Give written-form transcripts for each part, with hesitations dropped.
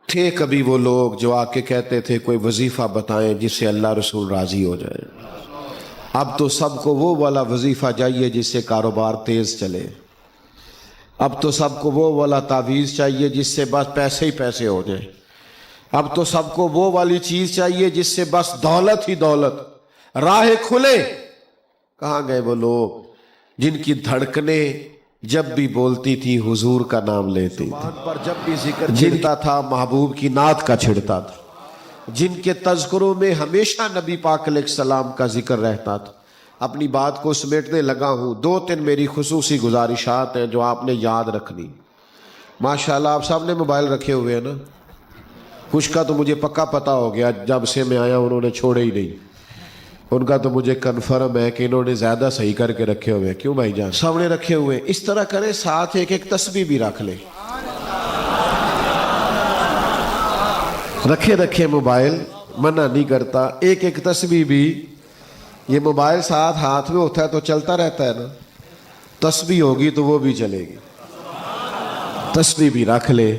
تھے کبھی وہ لوگ جو آ کے کہتے تھے کوئی وظیفہ بتائیں جس سے اللہ رسول راضی ہو جائے۔ اب تو سب کو وہ والا وظیفہ چاہیے جس سے کاروبار تیز چلے۔ اب تو سب کو وہ والا تعویذ چاہیے جس سے بس پیسے ہی پیسے ہو جائیں۔ اب تو سب کو وہ والی چیز چاہیے جس سے بس دولت ہی دولت راہ کھلے۔ کہاں گئے وہ لوگ جن کی دھڑکنیں جب بھی بولتی تھی حضور کا نام لیتی تھی، پر جب بھی ذکر چھڑتا تھا محبوب کی نعت کا چھڑتا تھا، جن کے تذکروں میں ہمیشہ نبی پاک علیہ السلام کا ذکر رہتا تھا۔ اپنی بات کو سمیٹنے لگا ہوں، 2-3 میری خصوصی گزارشات ہیں جو آپ نے یاد رکھنی۔ ماشاءاللہ آپ سب نے موبائل رکھے ہوئے ہیں نا؟ کچھ کا تو مجھے پکا پتا ہو گیا، جب سے میں آیا انہوں نے چھوڑے ہی نہیں۔ ان کا تو مجھے کنفرم ہے کہ انہوں نے زیادہ صحیح کر کے رکھے ہوئے ہیں۔ کیوں بھائی جان؟ سامنے رکھے ہوئے اس طرح کریں، ساتھ ایک تسبیح بھی رکھ لیں۔ رکھے موبائل، منع نہیں کرتا، ایک تسبیح بھی۔ یہ موبائل ساتھ ہاتھ میں ہوتا ہے تو چلتا رہتا ہے نا، تسبیح ہوگی تو وہ بھی چلے گی۔ تسبیح بھی رکھ لے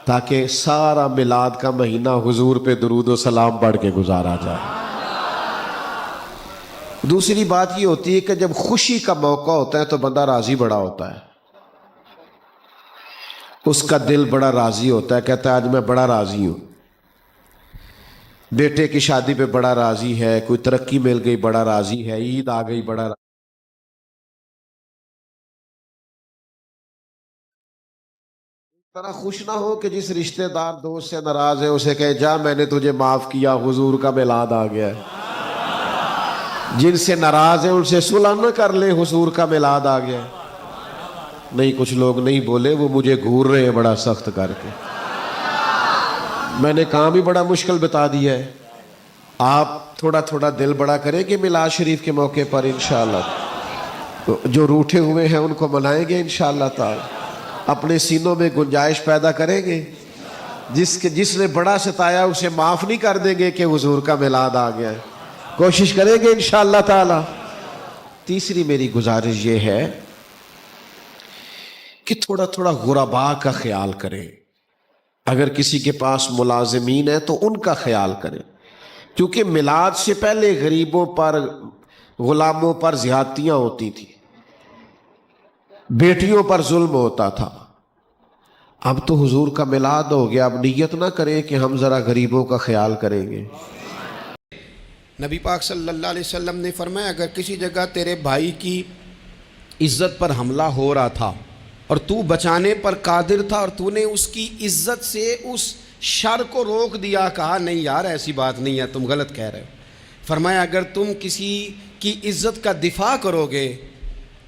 تاکہ سارا میلاد کا مہینہ حضور پہ درود و سلام پڑھ کے گزارا جائے۔ دوسری بات یہ ہوتی ہے کہ جب خوشی کا موقع ہوتا ہے تو بندہ راضی بڑا ہوتا ہے، اس کا دل بڑا راضی ہوتا ہے، کہتا ہے آج میں بڑا راضی ہوں۔ بیٹے کی شادی پہ بڑا راضی ہے، کوئی ترقی مل گئی بڑا راضی ہے، عید آ گئی بڑا راضی۔ طرح خوش نہ ہو کہ جس رشتہ دار دوست سے ناراض ہے اسے کہے جا میں نے تجھے معاف کیا، حضور کا میلاد آ گیا ہے۔ جن سے ناراض ہیں ان سے صلح نہ کر لے، حضور کا میلاد آ گیا ہے۔ نہیں، کچھ لوگ نہیں بولے، وہ مجھے گھور رہے ہیں بڑا سخت کر کے۔ میں نے کام ہی بڑا مشکل بتا دیا ہے۔ آپ تھوڑا دل بڑا کریں کہ میلاد شریف کے موقع پر انشاءاللہ جو روٹھے ہوئے ہیں ان کو منائیں گے انشاءاللہ تعالی، اپنے سینوں میں گنجائش پیدا کریں گے۔ جس نے بڑا ستایا اسے معاف نہیں کر دیں گے کہ حضور کا میلاد آ گیا ہے، کوشش کریں گے انشاءاللہ تعالی۔ تیسری میری گزارش یہ ہے کہ تھوڑا غرباء کا خیال کریں۔ اگر کسی کے پاس ملازمین ہیں تو ان کا خیال کریں، کیونکہ میلاد سے پہلے غریبوں پر، غلاموں پر زیادتیاں ہوتی تھی، بیٹیوں پر ظلم ہوتا تھا۔ اب تو حضور کا میلاد ہو گیا، اب نیت نہ کریں کہ ہم ذرا غریبوں کا خیال کریں گے۔ نبی پاک صلی اللہ علیہ وسلم نے فرمایا اگر کسی جگہ تیرے بھائی کی عزت پر حملہ ہو رہا تھا اور تو بچانے پر قادر تھا اور تو نے اس کی عزت سے اس شر کو روک دیا، کہا نہیں یار ایسی بات نہیں ہے، تم غلط کہہ رہے ہو۔ فرمایا اگر تم کسی کی عزت کا دفاع کرو گے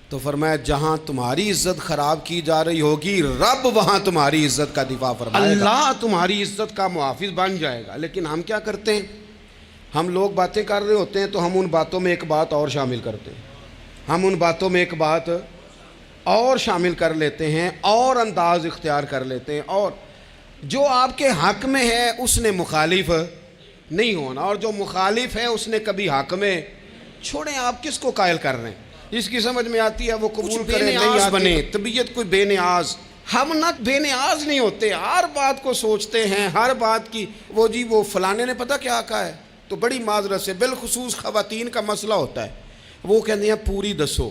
تو فرمایا جہاں تمہاری عزت خراب کی جا رہی ہوگی رب وہاں تمہاری عزت کا دفاع فرمائے گا، اللہ تمہاری عزت کا محافظ بن جائے گا۔ لیکن ہم کیا کرتے ہیں؟ ہم لوگ باتیں کر رہے ہوتے ہیں تو ہم ان باتوں میں ایک بات اور شامل کرتے ہیں، ہم ان باتوں میں ایک بات اور شامل کر لیتے ہیں اور انداز اختیار کر لیتے ہیں، اور جو آپ کے حق میں ہے اس نے مخالف نہیں ہونا، اور جو مخالف ہے اس نے کبھی حق میں چھوڑیں۔ آپ کس کو قائل کر رہے ہیں؟ جس کی سمجھ میں آتی ہے وہ قبول کرے، نہیں آتی بنے طبیعت کوئی بے نیاز۔ ہم نہ بے نیاز نہیں ہوتے، ہر بات کو سوچتے ہیں، ہر بات کی وہ جی وہ فلانے نے پتہ کیا کہا ہے، تو بڑی معذرت سے بالخصوص خواتین کا مسئلہ ہوتا ہے، وہ کہتے ہیں پوری دسو،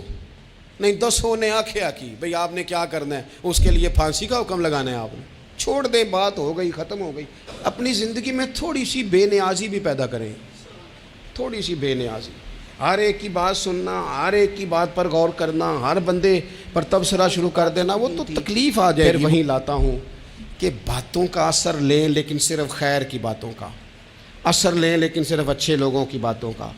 نہیں دسو نے آکھیا کی، بھئی آپ نے کیا کرنا ہے، اس کے لیے پھانسی کا حکم لگانا ہے آپ نے، چھوڑ دیں، بات ہو گئی، ختم ہو گئی۔ اپنی زندگی میں تھوڑی سی بے نیازی بھی پیدا کریں، تھوڑی سی بے نیازی، ہر ایک کی بات سننا، ہر ایک کی بات پر غور کرنا، ہر بندے پر تبصرہ شروع کر دینا، وہ تو تکلیف آ جائے گی۔ پھر وہیں لاتا ہوں کہ باتوں کا اثر لیں لیکن صرف خیر کی باتوں کا اثر لیں، لیکن صرف اچھے لوگوں کی باتوں کا۔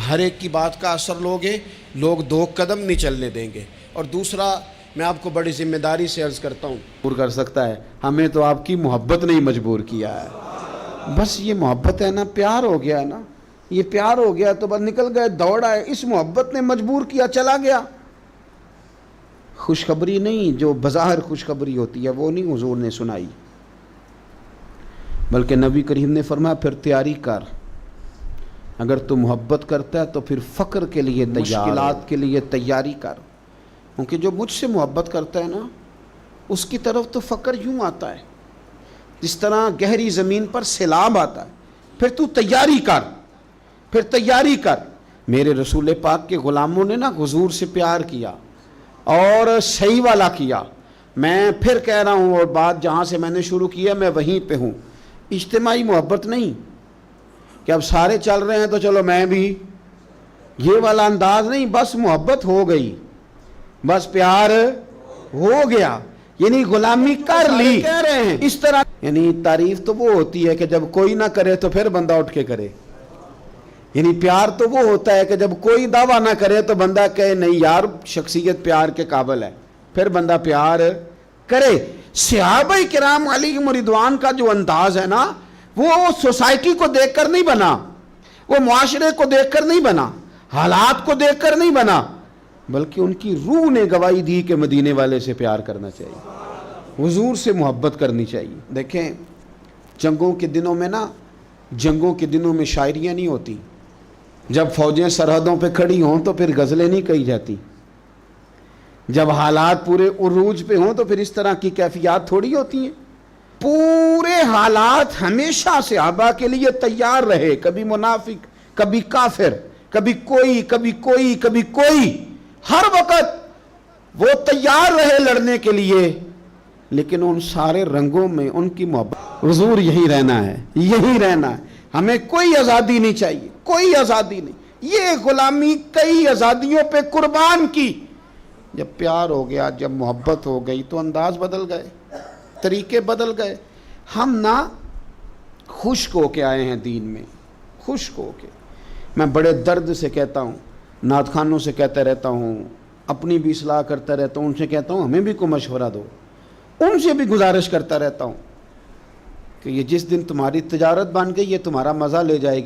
ہر ایک کی بات کا اثر لوگے، لوگ 2 قدم نہیں چلنے دیں گے۔ اور دوسرا میں آپ کو بڑی ذمہ داری سے عرض کرتا ہوں، مجبور کر سکتا ہے، ہمیں تو آپ کی محبت نے ہی مجبور کیا ہے، بس یہ محبت ہے نا، پیار ہو گیا نا، یہ پیار ہو گیا تو بس نکل گئے، دوڑ آئے، اس محبت نے مجبور کیا، چلا گیا۔ خوشخبری نہیں، جو بظاہر خوشخبری ہوتی ہے وہ نہیں حضور نے سنائی، بلکہ نبی کریم نے فرمایا پھر تیاری کر، اگر تو محبت کرتا ہے تو پھر فقر کے لیے مشکلات کے لیے تیاری کر، کیونکہ جو مجھ سے محبت کرتا ہے نا اس کی طرف تو فقر یوں آتا ہے، جس طرح گہری زمین پر سیلاب آتا ہے، پھر تو تیاری کر. میرے رسول پاک کے غلاموں نے نا حضور سے پیار کیا اور صحیح والا کیا. میں پھر کہہ رہا ہوں، اور بات جہاں سے میں نے شروع کیا میں وہیں پہ ہوں. اجتماعی محبت نہیں کہ اب سارے چل رہے ہیں تو چلو میں بھی، یہ والا انداز نہیں. بس محبت ہو گئی، بس پیار ہو گیا، یعنی غلامی کر لی. کہہ رہے ہیں اس طرح، یعنی تعریف تو وہ ہوتی ہے کہ جب کوئی نہ کرے تو پھر بندہ اٹھ کے کرے. یعنی پیار تو وہ ہوتا ہے کہ جب کوئی دعویٰ نہ کرے تو بندہ کہے نہیں یار شخصیت پیار کے قابل ہے، پھر بندہ پیار کرے. صحابہ کرام علیہم رضوان کا جو انداز ہے نا، وہ سوسائٹی کو دیکھ کر نہیں بنا، وہ معاشرے کو دیکھ کر نہیں بنا، حالات کو دیکھ کر نہیں بنا، بلکہ ان کی روح نے گواہی دی کہ مدینے والے سے پیار کرنا چاہیے، حضور سے محبت کرنی چاہیے. دیکھیں جنگوں کے دنوں میں شاعریاں نہیں ہوتی. جب فوجیں سرحدوں پہ کھڑی ہوں تو پھر غزلیں نہیں کہی جاتی. جب حالات پورے عروج پہ ہوں تو پھر اس طرح کی کیفیات تھوڑی ہوتی ہیں. پورے حالات ہمیشہ صحابہ کے لیے تیار رہے، کبھی منافق، کبھی کافر، کبھی کوئی، ہر وقت وہ تیار رہے لڑنے کے لیے. لیکن ان سارے رنگوں میں ان کی محبت، حضور یہی رہنا ہے. ہمیں کوئی آزادی نہیں چاہیے، کوئی آزادی نہیں. یہ غلامی کئی آزادیوں پہ قربان کی. جب پیار ہو گیا، جب محبت ہو گئی تو انداز بدل گئے، طریقے بدل گئے. ہم نہ خشک ہو کے آئے ہیں دین میں، خشک ہو کے. میں بڑے درد سے کہتا ہوں، نعت خوانوں سے کہتا رہتا ہوں، اپنی بھی اصلاح کرتا رہتا ہوں، ان سے کہتا ہوں ہمیں بھی کوئی مشورہ دو. ان سے بھی گزارش کرتا رہتا ہوں کہ یہ جس دن تمہاری تجارت بن گئی یہ تمہارا مزہ لے جائے گی.